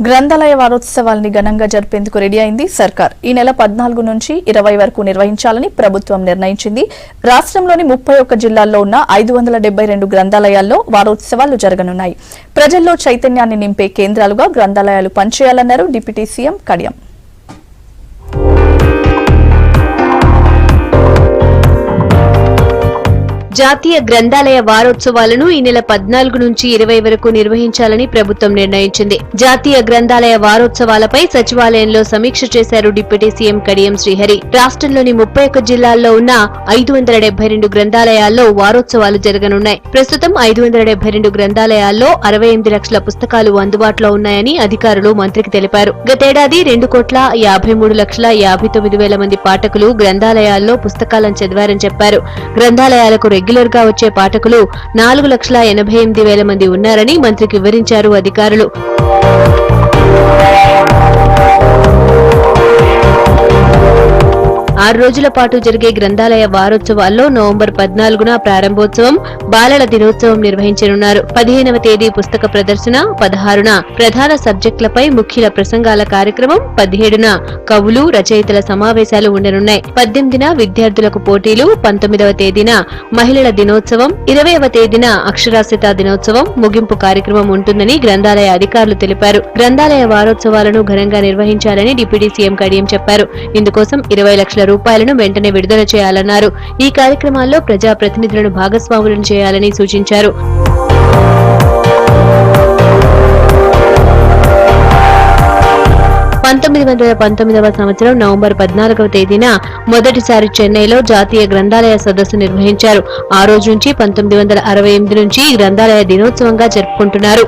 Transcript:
గ్రంథాలయ వారోత్సవాల్ని ఘనంగా జరిపేందుకు రెడీ అయింది సర్కార్. ఈ నెల 14 నుంచి 20 వరకు నిర్వహించాలని ప్రభుత్వం నిర్ణయించింది. రాష్ట్రంలోని 31 జిల్లాల్లో ఉన్న 572 గ్రంథాలయాల్లో వారోత్సవాలు జరగనున్నాయి. ప్రజల్లో చైతన్యాన్ని నింపే కేంద్రాలుగా గ్రంథాలయాలు పనిచేయాలన్నారు డిప్యూటీ సీఎం కడియం. జాతీయ గ్రంథాలయ వారోత్సవాలను ఈ నెల 14 నుంచి 20 వరకు నిర్వహించాలని ప్రభుత్వం నిర్ణయించింది. జాతీయ గ్రంథాలయ వారోత్సవాలపై సచివాలయంలో సమీక్ష చేశారు డిప్యూటీ సీఎం కడియం శ్రీహరి. రాష్ట్రంలోని 31 జిల్లాల్లో ఉన్న 572 గ్రంథాలయాల్లో వారోత్సవాలు జరగనున్నాయి. ప్రస్తుతం 572 గ్రంథాలయాల్లో 68 లక్షల పుస్తకాలు అందుబాటులో ఉన్నాయని అధికారులు మంత్రికి తెలిపారు. గతేడాది 2,53,59,000 మంది పాఠకులు గ్రంథాలయాల్లో పుస్తకాలను చదివారని చెప్పారు. గ్రంథాలయాలకు రెగ్యులర్ గా వచ్చే పాఠకులు 4,88,000 మంది ఉన్నారని మంత్రికి వివరించారు అధికారులు. 6 రోజుల పాటు జరిగే గ్రంథాలయ వారోత్సవాల్లో నవంబర్ 14న ప్రారంభోత్సవం, బాలల దినోత్సవం నిర్వహించనున్నారు. 15వ తేదీ పుస్తక ప్రదర్శన, 16న ప్రధాన సబ్జెక్టులపై ముఖ్యుల ప్రసంగాల కార్యక్రమం, 17న కవులు, రచయితల సమావేశాలు ఉండనున్నాయి. 18న విద్యార్థులకు పోటీలు, 19వ తేదీన మహిళల దినోత్సవం, 20వ తేదీన అక్షరాస్యత దినోత్సవం, ముగింపు కార్యక్రమం ఉంటుందని గ్రంథాలయ అధికారులు తెలిపారు. గ్రంథాలయ వారోత్సవాలను ఘనంగా నిర్వహించాలని డిప్యూటీ సీఎం కడియం చెప్పారు. ఇందుకోసం 20 లక్షల రూపాయలను వెంటనే విడుదల చేయాలన్నారు. ఈ కార్యక్రమాల్లో ప్రజాప్రతినిధులను భాగస్వాములను చేయాలని సూచించారు. సంవత్సరం నవంబర్ 14వ తేదీన మొదటిసారి చెన్నైలో జాతీయ గ్రంథాలయ సదస్సు నిర్వహించారు. ఆ రోజు నుంచి 1968 నుంచి గ్రంథాలయ దినోత్సవంగా జరుపుకుంటున్నారు.